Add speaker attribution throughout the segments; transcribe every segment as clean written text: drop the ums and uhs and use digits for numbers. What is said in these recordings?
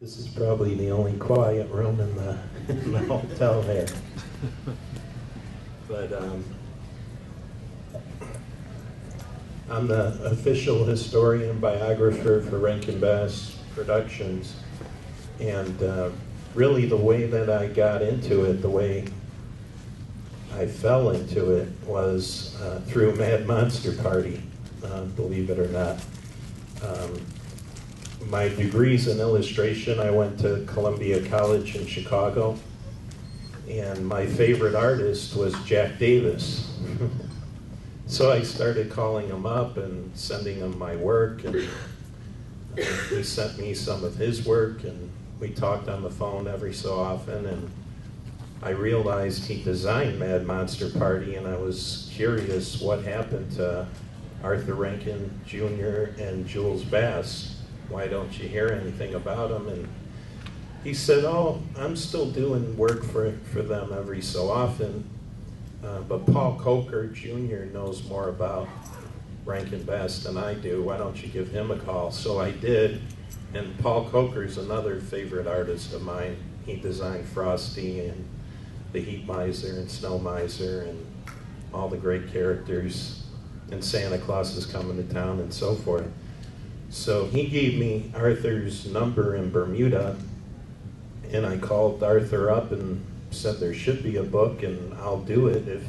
Speaker 1: This is probably the only quiet room in the hotel here. But I'm the official historian biographer for Rankin Productions. And really the way that I got into it, the way I fell into it was through Mad Monster Party, believe it or not. My degree's in illustration. I went to Columbia College in Chicago, and my favorite artist was Jack Davis. So I started calling him up and sending him my work, and he sent me some of his work, and we talked on the phone every so often, and I realized he designed Mad Monster Party, and I was curious what happened to Arthur Rankin Jr. and Jules Bass. Why don't you hear anything about them? And he said, oh, I'm still doing work for them every so often, but Paul Coker Jr. knows more about Rankin Bass than I do. Why don't you give him a call? So I did, and Paul Coker's another favorite artist of mine. He designed Frosty and the Heat Miser and Snow Miser and all the great characters, and Santa Claus is Coming to Town and so forth. So he gave me Arthur's number in Bermuda, and I called Arthur up and said there should be a book and I'll do it if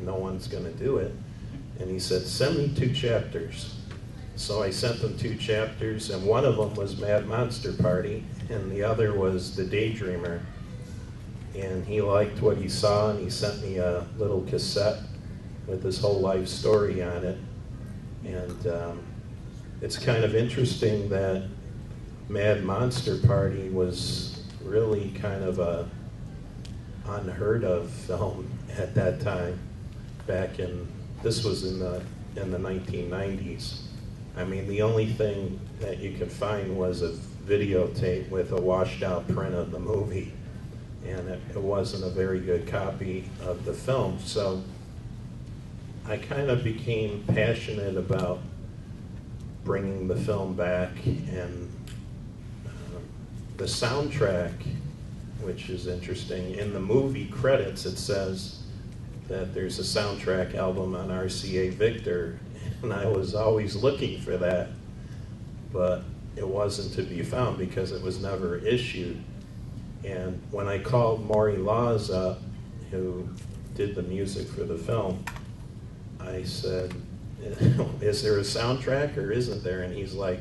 Speaker 1: no one's going to do it. And he said, send me 2 chapters. So I sent him 2 chapters, and one of them was Mad Monster Party, and the other was The Daydreamer. And he liked what he saw, and he sent me a little cassette with his whole life story on it. And it's kind of interesting that Mad Monster Party was really kind of a unheard of film at that time. This was in the 1990s. I mean, the only thing that you could find was a videotape with a washed out print of the movie, and it wasn't a very good copy of the film. So I kind of became passionate about bringing the film back, and the soundtrack, which is interesting. In the movie credits, it says that there's a soundtrack album on RCA Victor, and I was always looking for that, but it wasn't to be found because it was never issued. And when I called Maury Laws up, who did the music for the film, I said, is there a soundtrack or isn't there? And he's like,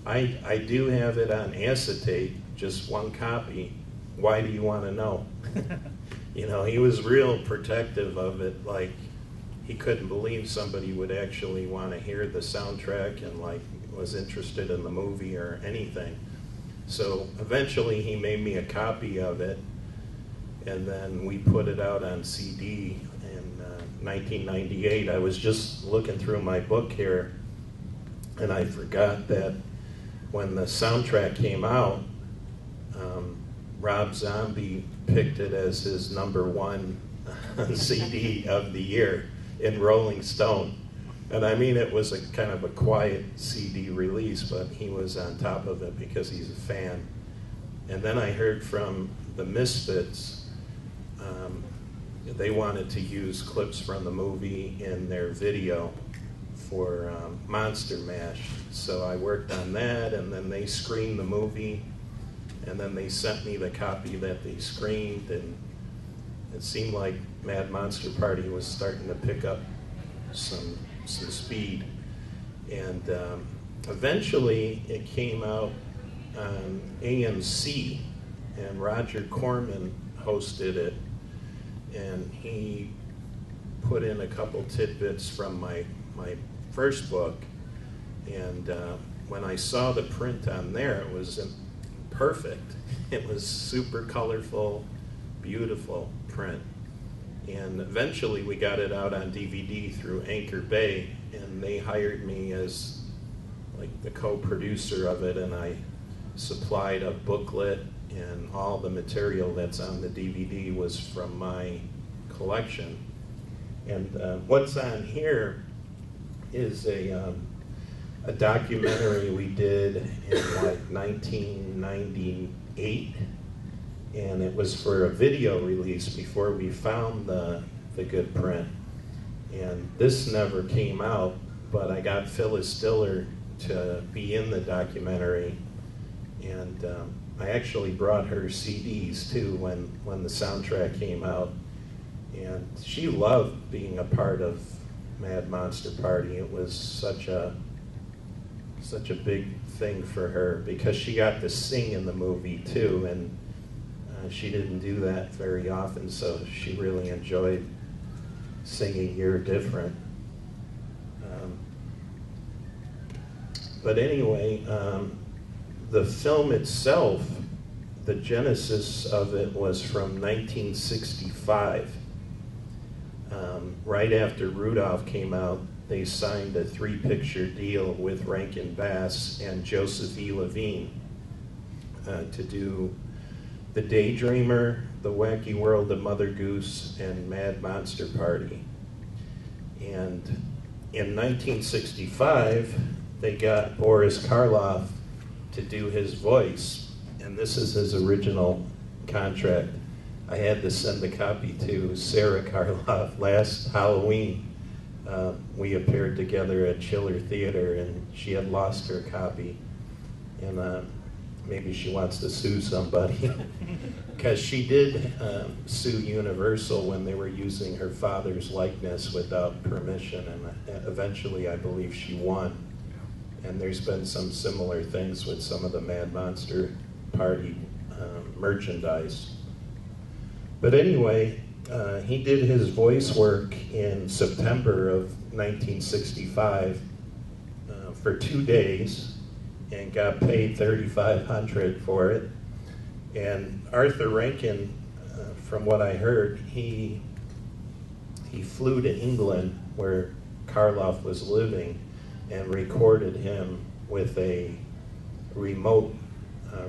Speaker 1: I do have it on acetate, just 1 copy. Why do you want to know? You know, he was real protective of it. Like, he couldn't believe somebody would actually want to hear the soundtrack and like was interested in the movie or anything. So eventually he made me a copy of it, and then we put it out on CD. 1998, I was just looking through my book here, and I forgot that when the soundtrack came out, Rob Zombie picked it as his #1 CD of the year in Rolling Stone. And I mean, it was a kind of a quiet CD release, but he was on top of it because he's a fan. And then I heard from the Misfits. They wanted to use clips from the movie in their video for Monster Mash. So I worked on that, and then they screened the movie, and then they sent me the copy that they screened, and it seemed like Mad Monster Party was starting to pick up some speed. And eventually it came out on AMC, and Roger Corman hosted it. And he put in a couple tidbits from my first book, and when I saw the print on there, it was perfect. It was super colorful, beautiful print. And eventually we got it out on DVD through Anchor Bay, and they hired me as like the co-producer of it, and I supplied a booklet, and all the material that's on the DVD was from my collection. And what's on here is a documentary we did in like 1998, and it was for a video release before we found the good print. And this never came out, but I got Phyllis Diller to be in the documentary, and I actually brought her CDs too when the soundtrack came out, and she loved being a part of Mad Monster Party. It was such a big thing for her because she got to sing in the movie too, and she didn't do that very often, so she really enjoyed singing You're Different. But anyway, the film itself, the genesis of it was from 1965. Right after Rudolph came out, they signed a 3-picture deal with Rankin Bass and Joseph E. Levine to do The Daydreamer, The Wacky World of Mother Goose, and Mad Monster Party. And in 1965, they got Boris Karloff to do his voice, and this is his original contract. I had to send a copy to Sarah Karloff last Halloween. We appeared together at Chiller Theater, and she had lost her copy, and maybe she wants to sue somebody, because she did sue Universal when they were using her father's likeness without permission, and eventually I believe she won. And there's been some similar things with some of the Mad Monster Party merchandise. But anyway, he did his voice work in September of 1965 for 2 days and got paid $3,500 for it. And Arthur Rankin, from what I heard, he flew to England where Karloff was living and recorded him with a remote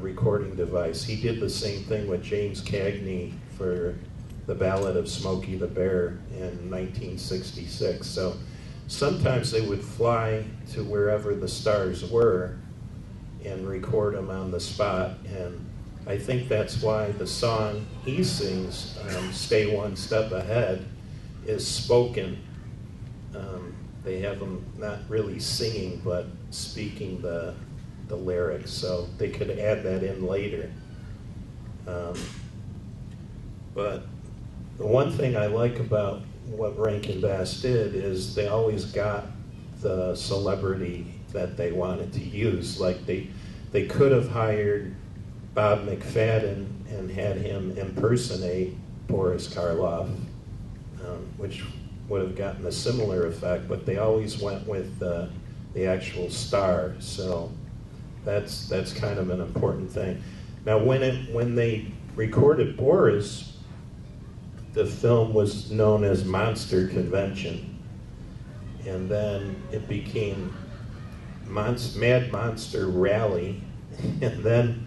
Speaker 1: recording device. He did the same thing with James Cagney for The Ballad of Smokey the Bear in 1966. So sometimes they would fly to wherever the stars were and record them on the spot. And I think that's why the song he sings, Stay One Step Ahead, is spoken. They have them not really singing, but speaking the lyrics, so they could add that in later. But the one thing I like about what Rankin Bass did is they always got the celebrity that they wanted to use. Like they could have hired Bob McFadden and had him impersonate Boris Karloff, which would have gotten a similar effect, but they always went with the actual star. So that's kind of an important thing. Now, when they recorded Boris, the film was known as Monster Convention, and then it became Mad Monster Rally, and then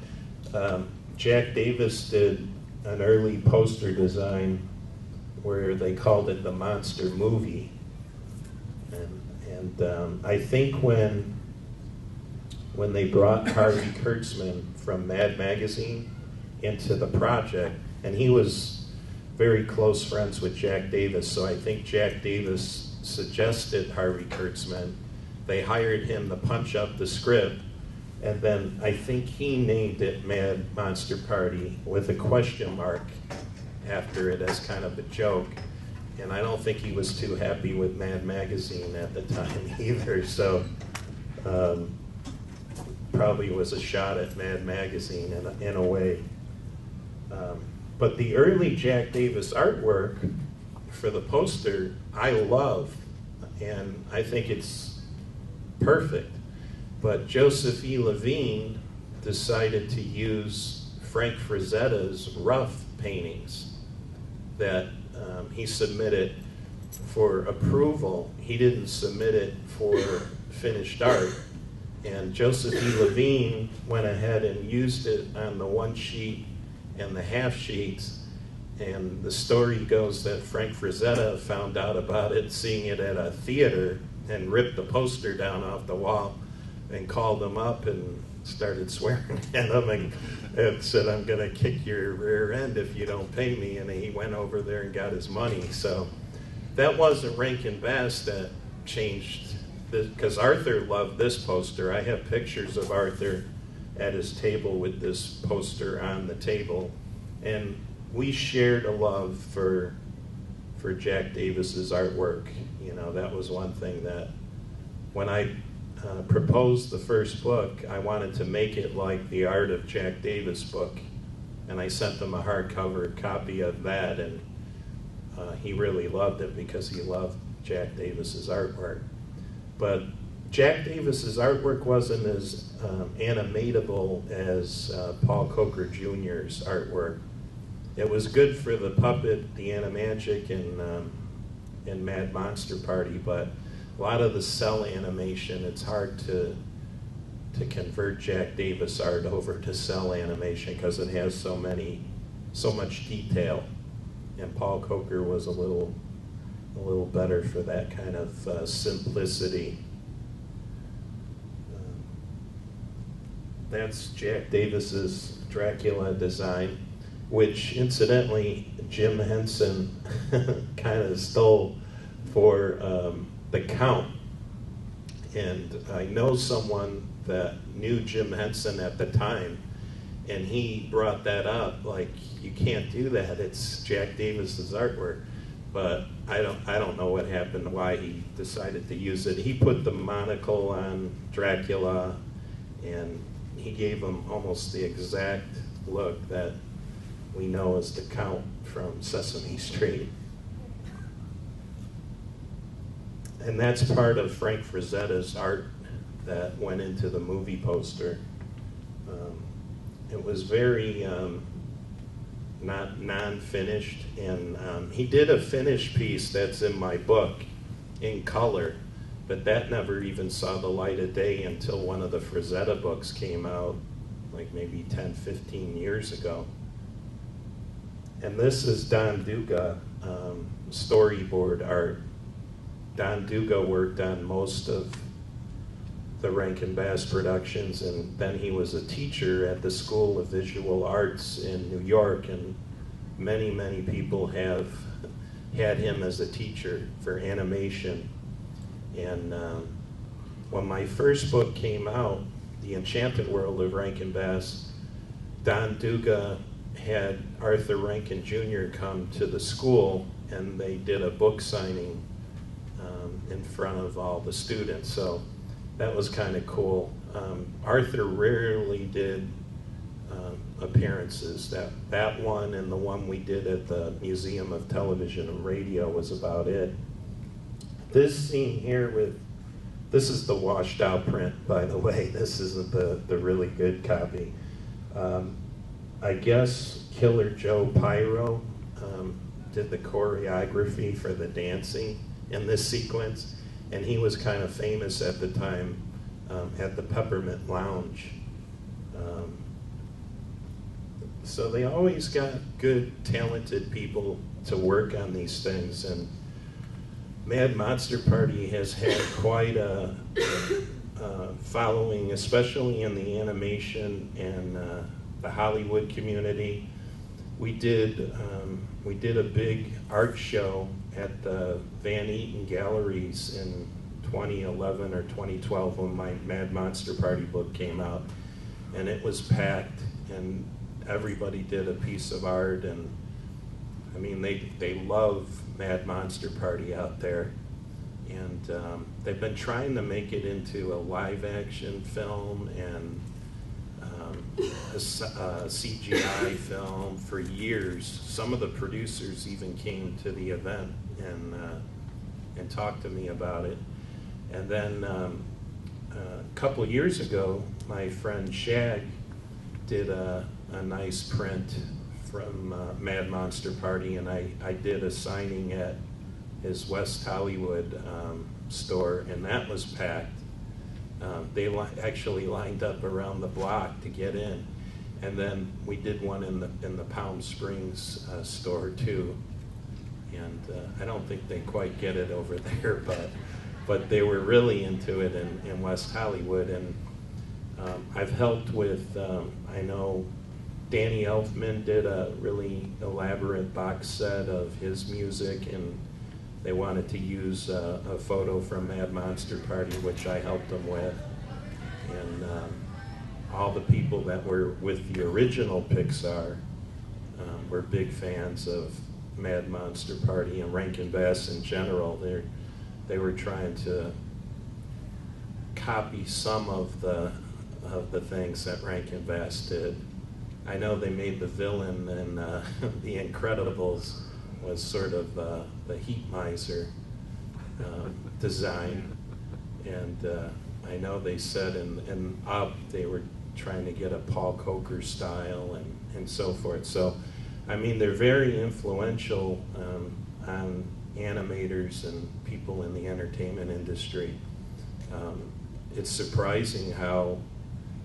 Speaker 1: Jack Davis did an early poster design where they called it the Monster Movie. And I think when they brought Harvey Kurtzman from Mad Magazine into the project, and he was very close friends with Jack Davis, so I think Jack Davis suggested Harvey Kurtzman. They hired him to punch up the script, and then I think he named it Mad Monster Party with a question mark after it as kind of a joke. And I don't think he was too happy with Mad Magazine at the time either, so probably was a shot at Mad Magazine in a way. But the early Jack Davis artwork for the poster, I love, and I think it's perfect. But Joseph E. Levine decided to use Frank Frazetta's rough paintings that he submitted for approval. He didn't submit it for finished art. And Joseph E. Levine went ahead and used it on the one sheet and the half sheets. And the story goes that Frank Frazetta found out about it, seeing it at a theater, and ripped the poster down off the wall. and called him up and started swearing at him and said, I'm going to kick your rear end if you don't pay me. And he went over there and got his money. So that wasn't Rankin Bass that changed, because Arthur loved this poster. I have pictures of Arthur at his table with this poster on the table. And we shared a love for Jack Davis's artwork. You know, that was one thing that when I proposed the first book, I wanted to make it like the Art of Jack Davis book. And I sent him a hardcover copy of that, and he really loved it because he loved Jack Davis's artwork. But Jack Davis's artwork wasn't as animatable as Paul Coker Jr.'s artwork. It was good for the puppet, the Animagic, and Mad Monster Party, but a lot of the cell animation, it's hard to convert Jack Davis art over to cell animation because it has so much detail. And Paul Coker was a little better for that kind of simplicity. That's Jack Davis's Dracula design, which incidentally Jim Henson kind of stole for the Count. And I know someone that knew Jim Henson at the time, and he brought that up, like, you can't do that, it's Jack Davis's artwork. But I don't know what happened, why he decided to use it. He put the monocle on Dracula, and he gave him almost the exact look that we know as the Count from Sesame Street. And that's part of Frank Frazetta's art that went into the movie poster. It was very not non-finished, and he did a finished piece that's in my book in color, but that never even saw the light of day until one of the Frazetta books came out, like maybe 10, 15 years ago. And this is Don Duga, storyboard art. Don Duga worked on most of the Rankin Bass productions, and then he was a teacher at the School of Visual Arts in New York, and many, many people have had him as a teacher for animation. And when my first book came out, The Enchanted World of Rankin Bass, Don Duga had Arthur Rankin Jr. come to the school, and they did a book signing in front of all the students. So that was kind of cool. Arthur rarely did appearances. That one and the one we did at the Museum of Television and Radio was about it. This scene here this is the washed out print, by the way. This isn't the really good copy. I guess Killer Joe Pyro did the choreography for the dancing in this sequence, and he was kind of famous at the time at the Peppermint Lounge. So they always got good, talented people to work on these things, and Mad Monster Party has had quite a following, especially in the animation and the Hollywood community. We did a big art show at the Van Eaton Galleries in 2011 or 2012 when my Mad Monster Party book came out, and it was packed, and everybody did a piece of art, and I mean they love Mad Monster Party out there, and they've been trying to make it into a live action film and a CGI film for years. Some of the producers even came to the event and talked to me about it. And then a couple years ago, my friend Shag did a nice print from Mad Monster Party, and I did a signing at his West Hollywood store, and that was packed. They actually lined up around the block to get in. And then we did one in the Palm Springs store too. And I don't think they quite get it over there, but but they were really into it in West Hollywood. And I've helped with, I know Danny Elfman did a really elaborate box set of his music, and they wanted to use a photo from Mad Monster Party, which I helped them with. And all the people that were with the original Pixar were big fans of Mad Monster Party and Rankin Bass in general. They were trying to copy some of the things that Rankin Bass did. I know they made the villain in The Incredibles was sort of the heat miser design, and I know they said in Up they were trying to get a Paul Coker style and so forth. So, I mean, they're very influential on animators and people in the entertainment industry. It's surprising how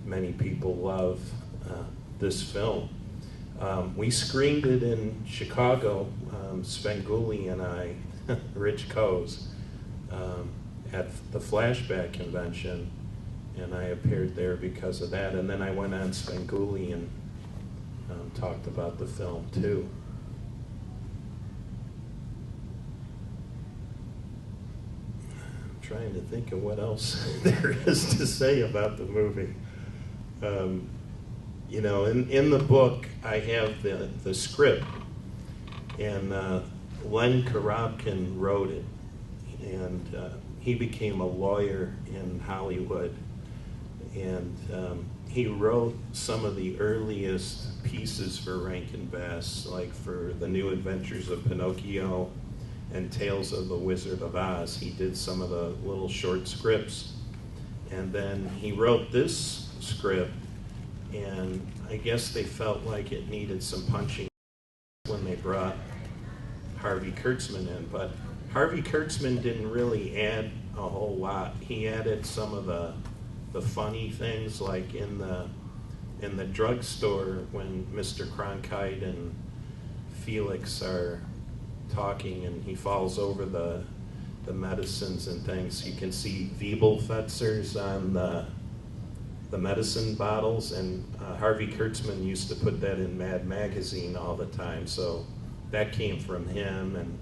Speaker 1: many people love this film. We screened it in Chicago, Svengoolie and I, Rich Coase, at the Flashback Convention, and I appeared there because of that. And then I went on Svengoolie and talked about the film too. I'm trying to think of what else there is to say about the movie. You know, in the book, I have the script, and Len Karobkin wrote it, and he became a lawyer in Hollywood, and he wrote some of the earliest pieces for Rankin Bass, like for The New Adventures of Pinocchio and Tales of the Wizard of Oz. He did some of the little short scripts, and then he wrote this script, and I guess they felt like it needed some punching when they brought Harvey Kurtzman in. But Harvey Kurtzman didn't really add a whole lot. He added some of the funny things, like in the drugstore when Mr. Cronkite and Felix are talking and he falls over the medicines and things. You can see Wiebelfetzers on the medicine bottles, and Harvey Kurtzman used to put that in Mad Magazine all the time, so that came from him. And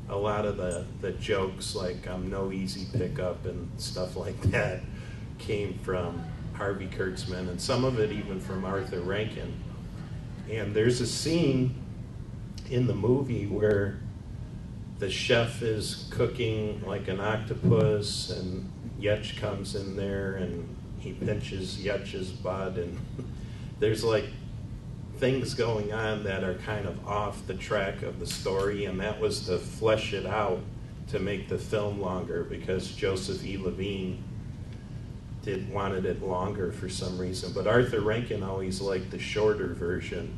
Speaker 1: a lot of the jokes, like I'm no easy pickup and stuff like that, came from Harvey Kurtzman, and some of it even from Arthur Rankin. And there's a scene in the movie where the chef is cooking like an octopus, and Yetch comes in there and he pinches Yetch's butt, and there's like things going on that are kind of off the track of the story, and that was to flesh it out to make the film longer, because Joseph E. Levine wanted it longer for some reason. But Arthur Rankin always liked the shorter version,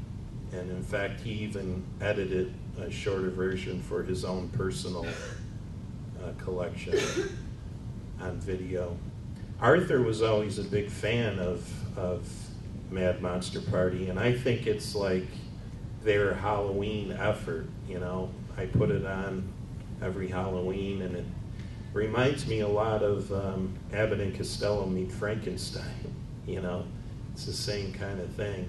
Speaker 1: and in fact he even edited a shorter version for his own personal collection on video. Arthur was always a big fan of Mad Monster Party, and I think it's like their Halloween effort, you know. I put it on every Halloween, and it reminds me a lot of Abbott and Costello Meet Frankenstein, you know. It's the same kind of thing.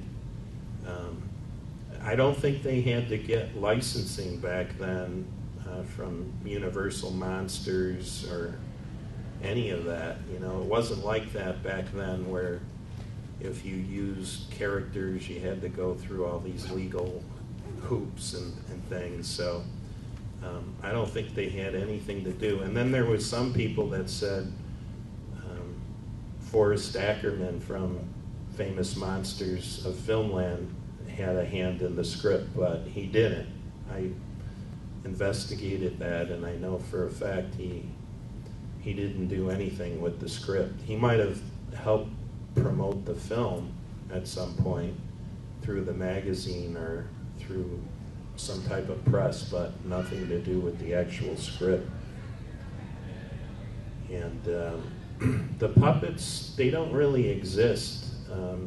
Speaker 1: I don't think they had to get licensing back then from Universal Monsters or any of that, you know. It wasn't like that back then, where if you used characters you had to go through all these legal hoops and things. So I don't think they had anything to do. And then there was some people that said Forrest Ackerman from Famous Monsters of Filmland had a hand in the script, but he didn't. I investigated that, and I know for a fact he didn't do anything with the script. He might have helped promote the film at some point through the magazine or through some type of press, but nothing to do with the actual script. And the puppets, they don't really exist,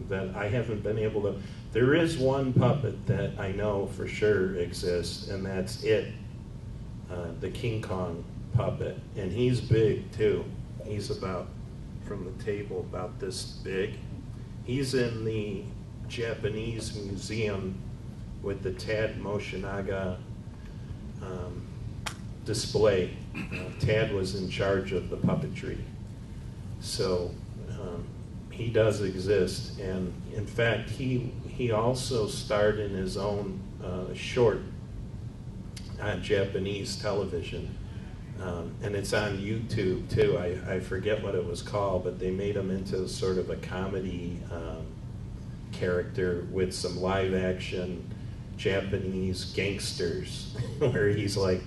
Speaker 1: that I haven't been able to. There is one puppet that I know for sure exists, and that's it, the King Kong puppet, and he's big too. He's about, from the table, about this big. He's in the Japanese museum with the Tad Moshinaga display. Tad was in charge of the puppetry. So he does exist, and in fact, he also starred in his own short on Japanese television, and it's on YouTube too. I forget what it was called, but they made him into sort of a comedy character with some live action Japanese gangsters, where he's like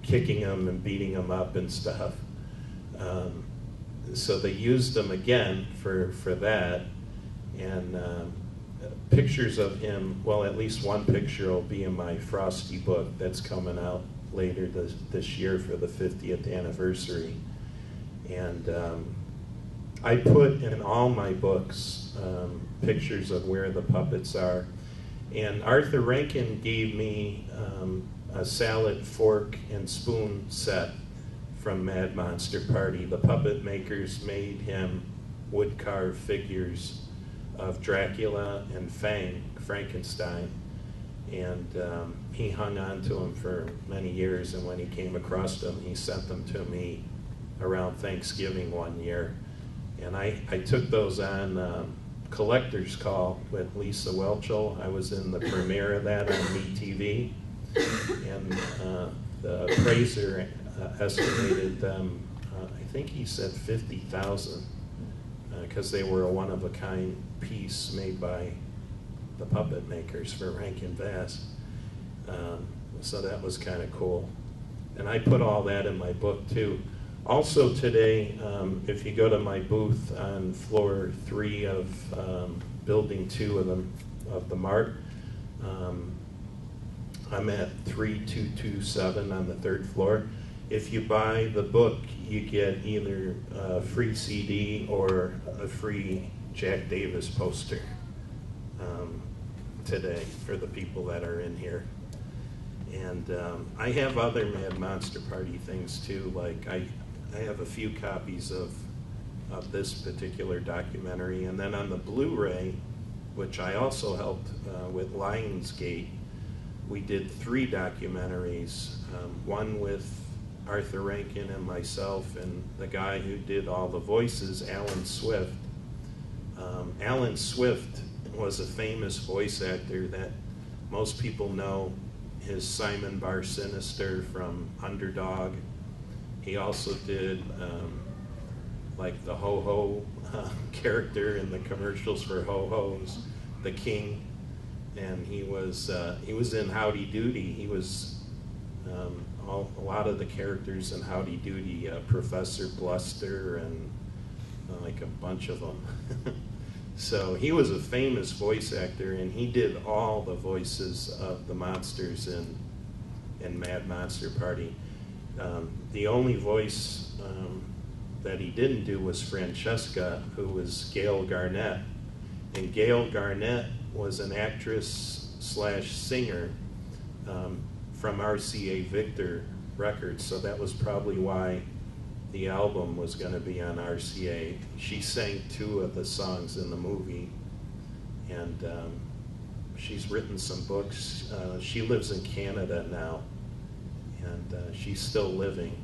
Speaker 1: kicking them and beating them up and stuff. So they used him again for that, and pictures of him, well, at least one picture will be in my Frosty book that's coming out later this year for the 50th anniversary. And I put in all my books pictures of where the puppets are. And Arthur Rankin gave me a salad, fork, and spoon set from Mad Monster Party. The puppet makers made him wood-carved figures of Dracula and Frankenstein, and he hung on to them for many years, and when he came across them, he sent them to me around Thanksgiving one year. And I took those on Collector's Call with Lisa Welchel. I was in the premiere of that on MeTV, and the appraiser estimated them, I think he said 50,000, because they were a one-of-a-kind piece made by the puppet makers for Rankin Bass. So that was kind of cool. And I put all that in my book too. Also today, if you go to my booth on floor 3 of building 2 of the Mart, I'm at 3227 on the 3rd floor. If you buy the book, you get either a free CD or a free Jack Davis poster today for the people that are in here. And I have other Mad Monster Party things too, like I have a few copies of this particular documentary, and then on the Blu-ray, which I also helped with Lionsgate, we did 3 documentaries, one with Arthur Rankin and myself and the guy who did all the voices, Alan Swift. Alan Swift was a famous voice actor that most people know. His Simon Bar Sinister from Underdog. He also did like the Ho-Ho character in the commercials for Ho-Ho's, the King, and he was in Howdy Doody. He was a lot of the characters in Howdy Doody, Professor Bluster and like a bunch of them. So he was a famous voice actor, and he did all the voices of the monsters in Mad Monster Party. The only voice that he didn't do was Francesca, who was Gail Garnett. And Gail Garnett was an actress / singer from RCA Victor Records, so that was probably why the album was going to be on RCA. She sang 2 of the songs in the movie, and she's written some books. She lives in Canada now, and she's still living.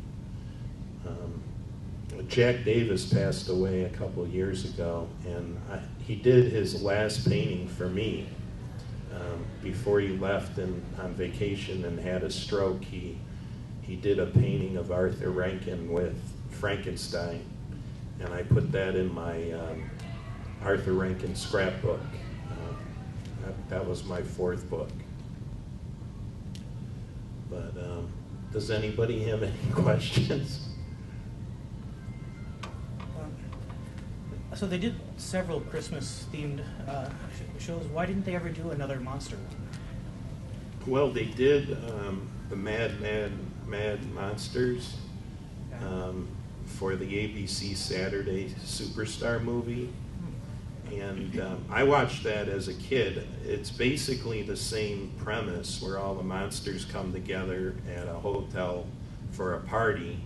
Speaker 1: Jack Davis passed away a couple years ago, and he did his last painting for me before he left on vacation and had a stroke. He did a painting of Arthur Rankin with Frankenstein, and I put that in my Arthur Rankin scrapbook. That was my 4th book. But does anybody have any questions?
Speaker 2: So they did several Christmas-themed shows. Why didn't they ever do another monster one?
Speaker 1: Well, they did the Mad Monsters for the ABC Saturday Superstar movie. And I watched that as a kid. It's basically the same premise where all the monsters come together at a hotel for a party.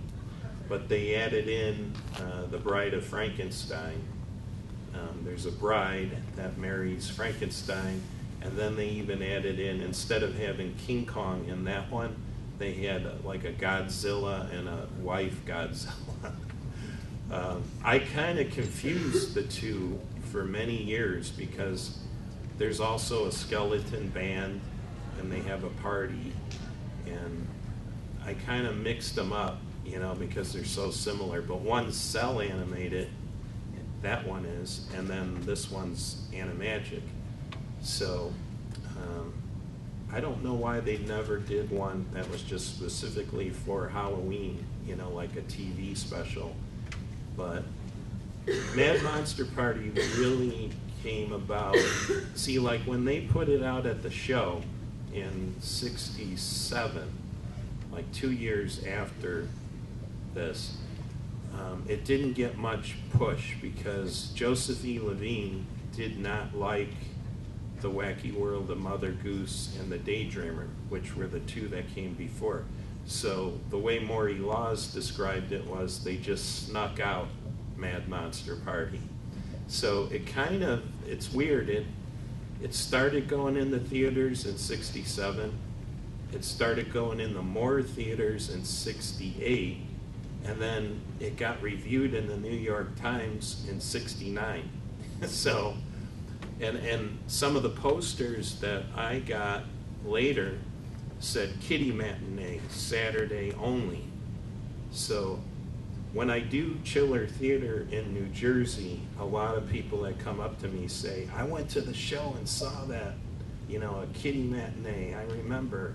Speaker 1: but they added in the Bride of Frankenstein. There's a bride that marries Frankenstein, and then they even added in, instead of having King Kong in that one, they had like a Godzilla and a wife Godzilla. I kind of confused the two for many years because there's also a skeleton band and they have a party, and I kind of mixed them up, you know, because they're so similar, but one's cell animated, that one is, and then this one's animagic. So I don't know why they never did one that was just specifically for Halloween, you know, like a TV special. But Mad Monster Party really came about, see, like when they put it out at the show in '67, like 2 years after this, it didn't get much push because Joseph E. Levine did not like The Wacky World of Mother Goose and The Daydreamer, which were the two that came before. So the way Maury Laws described it was they just snuck out Mad Monster Party. So it kind of, it's weird, it started going in the theaters in '67, it started going in the more theaters in '68, and then it got reviewed in the New York Times in '69. So, and some of the posters that I got later said kiddie matinee, Saturday only. So when I do Chiller Theater in New Jersey, a lot of people that come up to me say, I went to the show and saw that, you know, a kiddie matinee, I remember.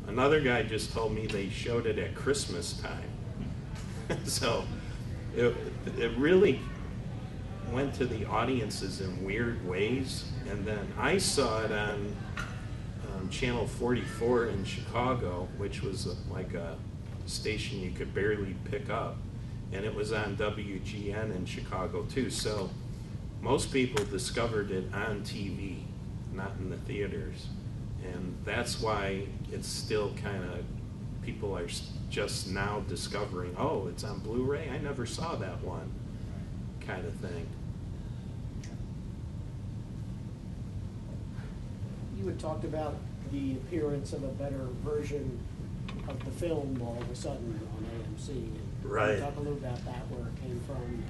Speaker 1: Another guy just told me they showed it at Christmas time. So it really went to the audiences in weird ways. And then I saw it on Channel 44 in Chicago, which was like a station you could barely pick up. And it was on WGN in Chicago too. So most people discovered it on TV, not in the theaters. And that's why it's still kind of, people are just now discovering, oh, it's on Blu-ray? I never saw that one, kind of thing.
Speaker 3: You had talked about the appearance of a better version of the film all of a sudden on AMC.
Speaker 1: Right.
Speaker 3: Can you talk a little about that, where it came from,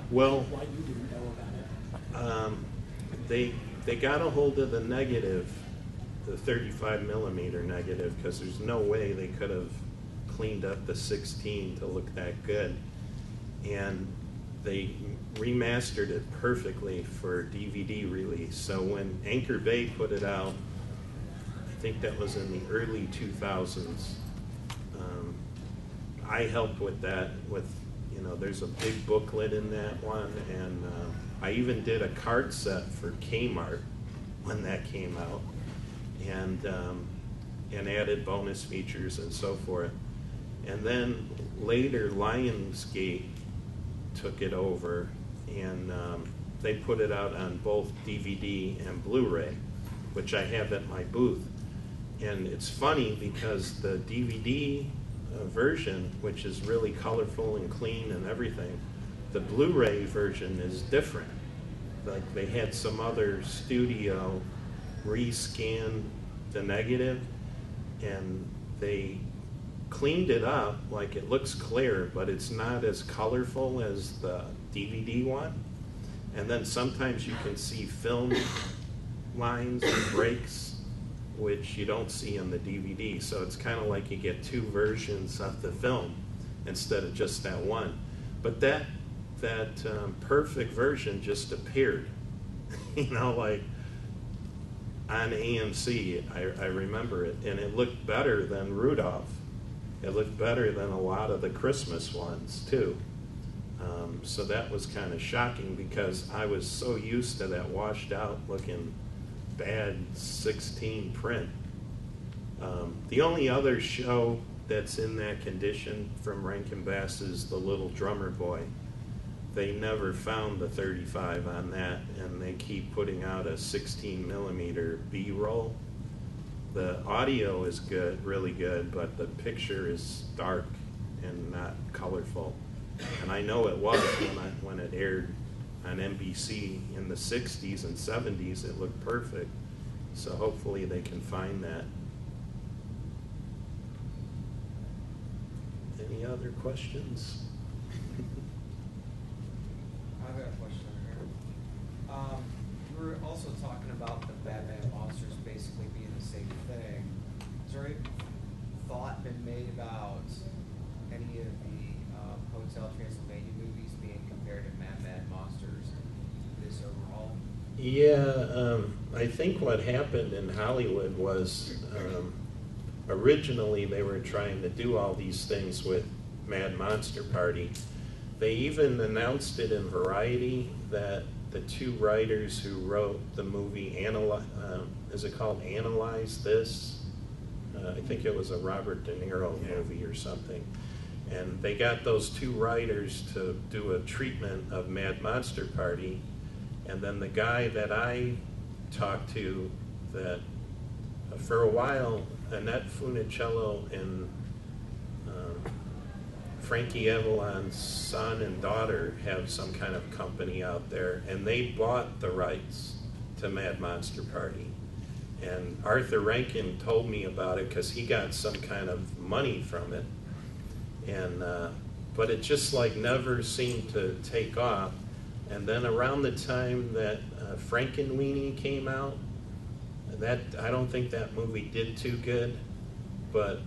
Speaker 3: why you didn't know about it?
Speaker 1: They got a hold of the negative, the 35 millimeter negative, because there's no way they could have cleaned up the 16 to look that good. And they remastered it perfectly for DVD release. So when Anchor Bay put it out, I think that was in the early 2000s, I helped with that, with, you know, there's a big booklet in that one, and I even did a card set for Kmart when that came out, and added bonus features and so forth. And then later Lionsgate took it over, and they put it out on both DVD and Blu-ray, which I have at my booth. And it's funny because the DVD version, which is really colorful and clean and everything, the Blu-ray version is different. Like they had some other studio rescan the negative, and they cleaned it up, like it looks clear, but it's not as colorful as the DVD one. And then sometimes you can see film lines and breaks, which you don't see on the DVD. So it's kind of like you get two versions of the film instead of just that one. But that perfect version just appeared, you know, like on AMC, I remember it, and it looked better than Rudolph. It looked better than a lot of the Christmas ones too. So that was kind of shocking because I was so used to that washed out looking bad 16 print. The only other show that's in that condition from Rankin Bass is The Little Drummer Boy. They never found the 35 on that, and they keep putting out a 16 millimeter B-roll. The audio is good, really good, but the picture is dark and not colorful. And I know it was when it aired on NBC in the 60s and 70s, it looked perfect. So hopefully they can find that. Any other questions?
Speaker 4: I've got a question over here. We were also talking about the Batman monsters basically being the same thing. Has there any thought been made about any of the Hotel Transylvania movies being compared to Mad Monsters this overall?
Speaker 1: Yeah, I think what happened in Hollywood was originally they were trying to do all these things with Mad Monster Party. They even announced it in Variety that the two writers who wrote the movie, is it called Analyze This? I think it was a Robert De Niro movie or something. And they got those two writers to do a treatment of Mad Monster Party. And then the guy that I talked to, that for a while, Annette Funicello and Frankie Avalon's son and daughter have some kind of company out there, and they bought the rights to Mad Monster Party. And Arthur Rankin told me about it because he got some kind of money from it. And but it just like never seemed to take off. And then around the time that Frankenweenie came out, that I don't think that movie did too good, but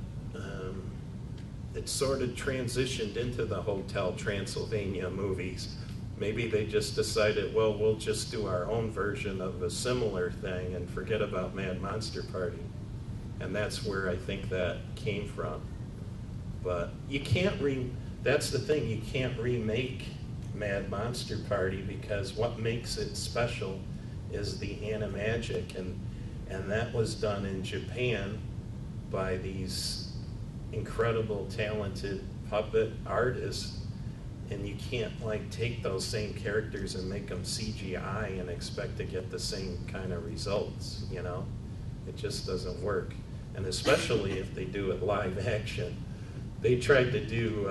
Speaker 1: it sort of transitioned into the Hotel Transylvania movies. Maybe they just decided, well, we'll just do our own version of a similar thing and forget about Mad Monster Party. And that's where I think that came from. But you can't that's the thing, you can't remake Mad Monster Party because what makes it special is the animagic, and that was done in Japan by these incredible talented puppet artists, and you can't like take those same characters and make them CGI and expect to get the same kind of results, you know? It just doesn't work. And especially if they do it live action. They tried to do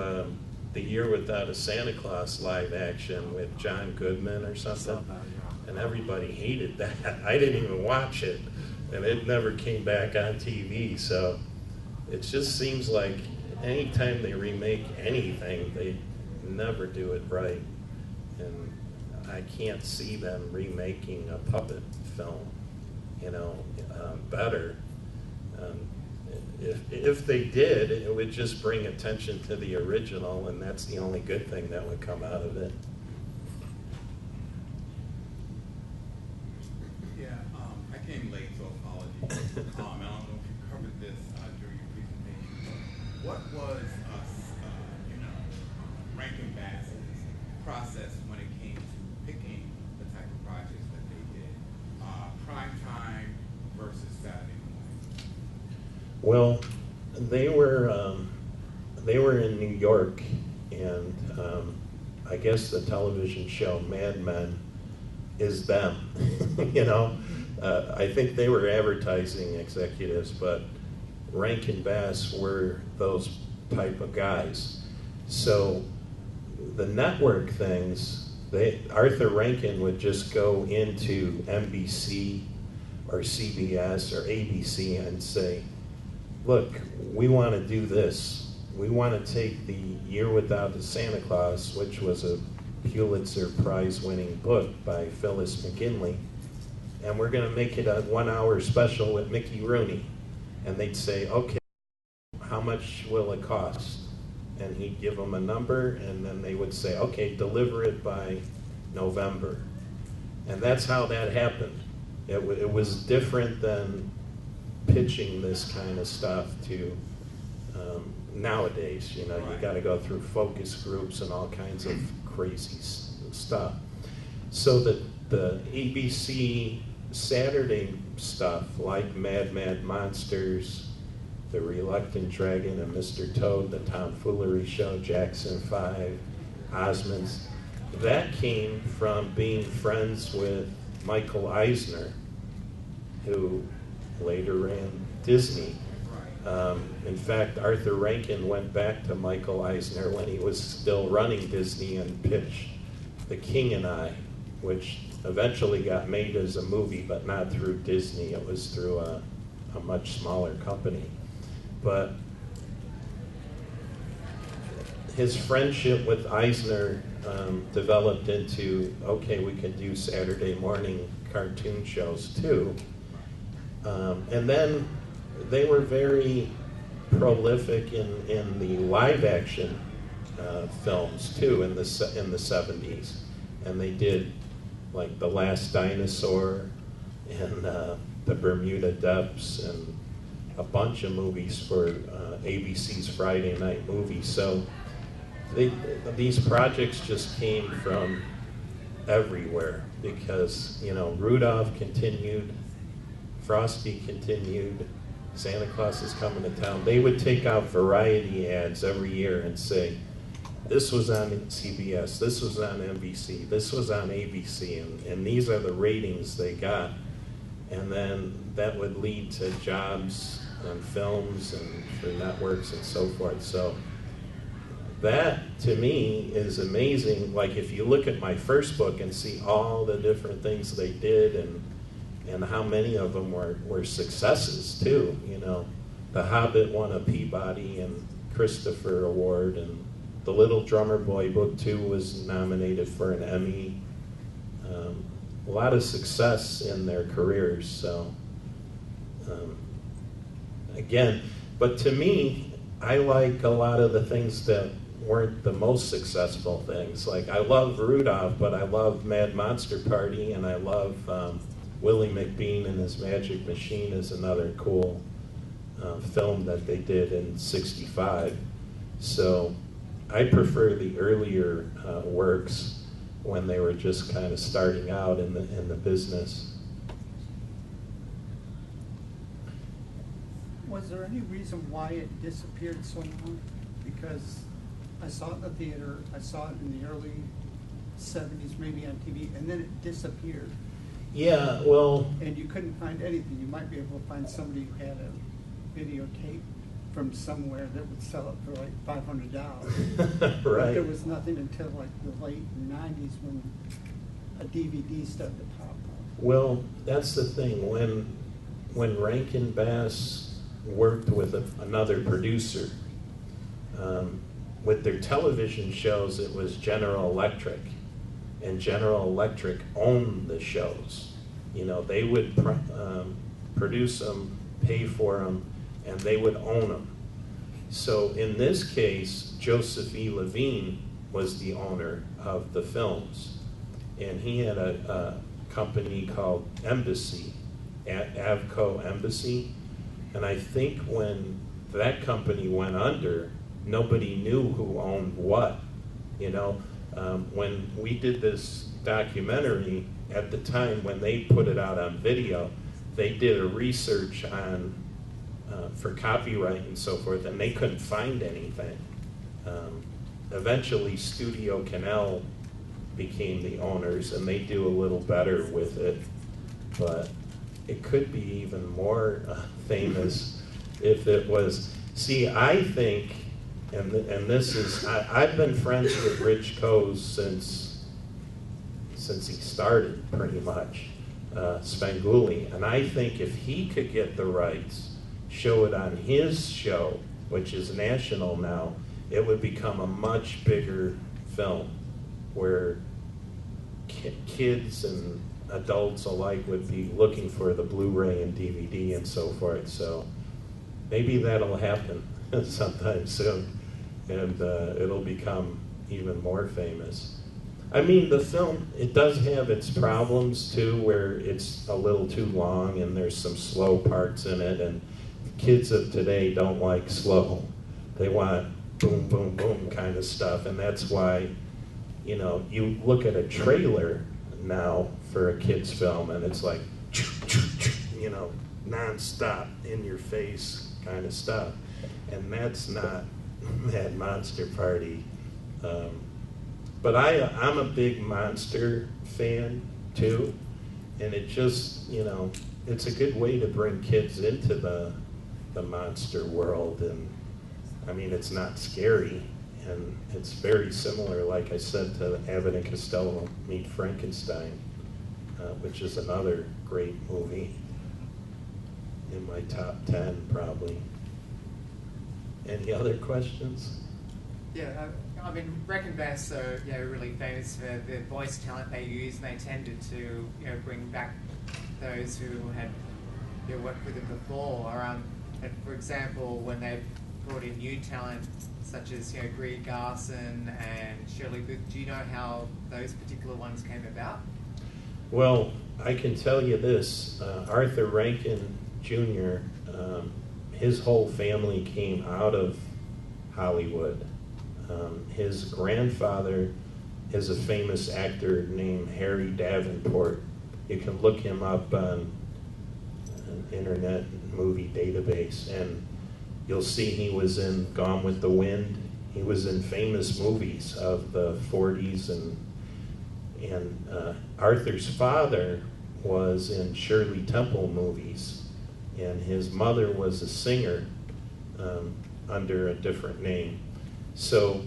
Speaker 1: The Year Without a Santa Claus live action with John Goodman or something, and everybody hated that. I didn't even watch it, and it never came back on TV. So it just seems like anytime they remake anything, they never do it right. And I can't see them remaking a puppet film, you know, better. If they did, it would just bring attention to the original, and that's the only good thing that would come out of it.
Speaker 5: Yeah, I came late, so apologies. I don't know if you covered this during your presentation. What was Rankin Bass's process when it came to picking the type of projects that they did? Prime time versus Saturday morning.
Speaker 1: Well, they were in New York, and I guess the television show Mad Men is them. You know, I think they were advertising executives, but Rankin Bass were those type of guys. So the network things, Arthur Rankin would just go into NBC or CBS or ABC and say, look, we want to do this. We want to take The Year Without a Santa Claus, which was a Pulitzer Prize-winning book by Phyllis McGinley, and we're going to make it a 1-hour special with Mickey Rooney. And they'd say, okay, how much will it cost? And he'd give them a number, and then they would say, okay, deliver it by November. And that's how that happened. It was different than pitching this kind of stuff to nowadays. You know, you got to go through focus groups and all kinds of crazy stuff. So the ABC Saturday stuff, like Mad Monsters, The Reluctant Dragon and Mr. Toad, The Tomfoolery Show, Jackson 5, Osmonds, that came from being friends with Michael Eisner, who later ran Disney. In fact, Arthur Rankin went back to Michael Eisner when he was still running Disney and pitched The King and I, which eventually got made as a movie, but not through Disney. It was through a much smaller company. But his friendship with Eisner developed into, okay, we can do Saturday morning cartoon shows too. And then they were very prolific in the live action films too in the 70s. And they did like The Last Dinosaur and The Bermuda Depths and a bunch of movies for ABC's Friday Night Movies. So these projects just came from everywhere because, you know, Rudolph continued, Frosty continued, Santa Claus is coming to town. They would take out variety ads every year and say, this was on CBS, this was on NBC, this was on ABC, and these are the ratings they got. And then that would lead to jobs on films and for networks and so forth. So that, to me, is amazing. Like, if you look at my first book and see all the different things they did and how many of them were successes, too. You know, The Hobbit won a Peabody and Christopher Award, and The Little Drummer Boy Book 2 was nominated for an Emmy. A lot of success in their careers, so again, but to me, I like a lot of the things that weren't the most successful things. Like, I love Rudolph, but I love Mad Monster Party, and I love Willie McBean and His Magic Machine is another cool film that they did in '65. So I prefer the earlier works when they were just kind of starting out in the business.
Speaker 6: Was there any reason why it disappeared so long? Because I saw it in the theater, I saw it in the early 70s, maybe on TV, and then it disappeared.
Speaker 1: Yeah, well...
Speaker 6: And you couldn't find anything. You might be able to find somebody who had a videotape from somewhere that would sell it for like $500.
Speaker 1: Right.
Speaker 6: But there was nothing until like the late 90s when a DVD started to pop up.
Speaker 1: Well, that's the thing. When Rankin Bass worked with another producer, with their television shows, it was General Electric, and General Electric owned the shows. You know, they would produce them, pay for them, and they would own them. So in this case, Joseph E. Levine was the owner of the films, and he had a company called Embassy, Avco Embassy, and I think when that company went under, nobody knew who owned what. You know, when we did this documentary, at the time when they put it out on video, they did a research on for copyright and so forth, and they couldn't find anything. Eventually, Studio Canal became the owners, and they do a little better with it, but it could be even more famous if it was. See, I think, and this is, I've been friends with Rich Coase since he started, pretty much, Spanguli, and I think if he could get the rights, show it on his show, which is national now, it would become a much bigger film where kids and adults alike would be looking for the Blu-ray and DVD and so forth. So maybe that'll happen sometime soon, and it'll become even more famous. I mean, the film, it does have its problems too, where it's a little too long and there's some slow parts in it, and kids of today don't like slow. They want boom, boom, boom kind of stuff, and that's why, you know, you look at a trailer now for a kid's film and it's like, you know, non-stop, in your face kind of stuff. And that's not Mad Monster Party. But I'm a big monster fan too, and it just, you know, it's a good way to bring kids into the the monster world, and I mean, it's not scary, and it's very similar, like I said, to Abbott and Costello Meet Frankenstein, which is another great movie in my top 10 probably. Any other questions?
Speaker 7: Yeah, I mean, Rankin Bass are really famous for the voice talent they use. They tended to bring back those who had worked with them before. And for example, when they brought in new talent such as Greer Garson and Shirley Booth, do you know how those particular ones came about?
Speaker 1: Well, I can tell you this: Arthur Rankin Jr. His whole family came out of Hollywood. His grandfather is a famous actor named Harry Davenport. You can look him up on an internet movie database, and you'll see he was in Gone with the Wind. He was in famous movies of the 40s, and Arthur's father was in Shirley Temple movies, and his mother was a singer under a different name. So,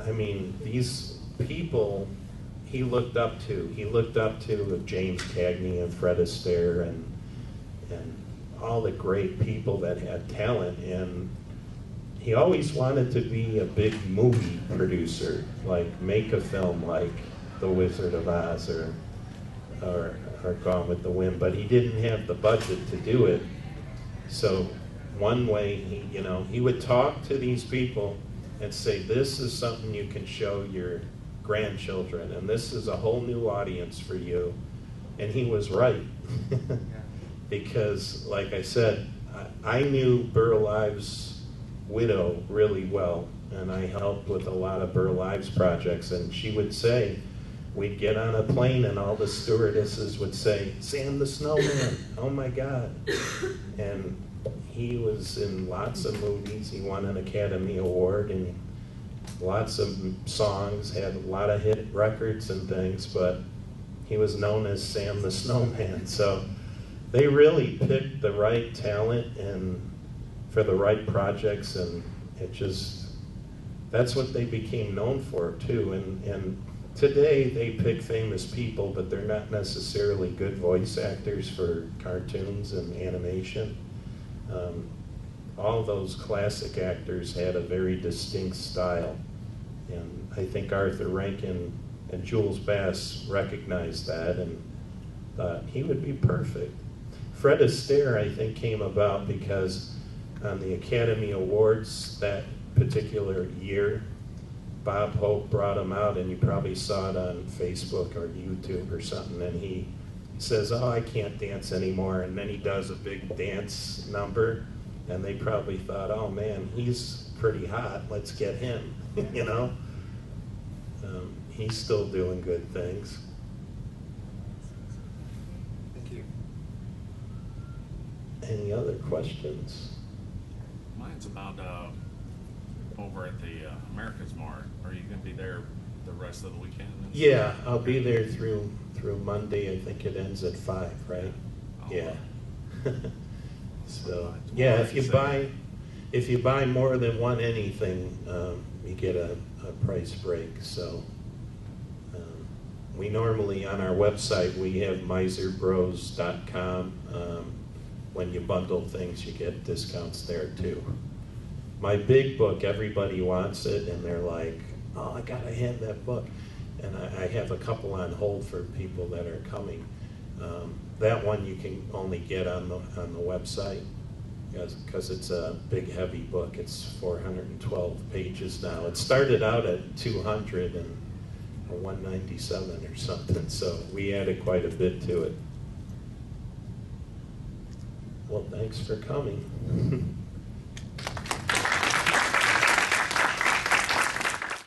Speaker 1: I mean, these people he looked up to. He looked up to James Cagney and Fred Astaire and all the great people that had talent, and he always wanted to be a big movie producer, like make a film like The Wizard of Oz or Gone with the Wind, but he didn't have the budget to do it. So one way, he would talk to these people and say, this is something you can show your grandchildren, and this is a whole new audience for you. And he was right. Because, like I said, I knew Burl Ives' widow really well, and I helped with a lot of Burl Ives projects, and she would say, we'd get on a plane and all the stewardesses would say, Sam the Snowman, oh my God. And he was in lots of movies. He won an Academy Award and lots of songs, had a lot of hit records and things, but he was known as Sam the Snowman. So they really picked the right talent and for the right projects, and that's what they became known for too. And today they pick famous people, but they're not necessarily good voice actors for cartoons and animation. All those classic actors had a very distinct style, and I think Arthur Rankin and Jules Bass recognized that and thought he would be perfect. Fred Astaire, I think, came about because on the Academy Awards that particular year, Bob Hope brought him out, and you probably saw it on Facebook or YouTube or something, and he says, oh, I can't dance anymore, and then he does a big dance number, and they probably thought, oh man, he's pretty hot, let's get him, He's still doing good things.
Speaker 7: Thank you.
Speaker 1: Any other questions?
Speaker 8: Mine's about over at the America's Mart. Are you going to be there the rest of the weekend?
Speaker 1: Yeah, I'll be there through Monday. I think it ends at 5, right?
Speaker 8: Oh.
Speaker 1: Yeah. So yeah, if you buy more than one anything, you get a price break. So we normally on our website we have miserbros.com. When you bundle things, you get discounts there too. My big book, everybody wants it, and they're like, oh, I gotta have that book. And I have a couple on hold for people that are coming. That one you can only get on the website because it's a big, heavy book. It's 412 pages now. It started out at 200 or 197 or something, so we added quite a bit to it. Well, thanks for coming.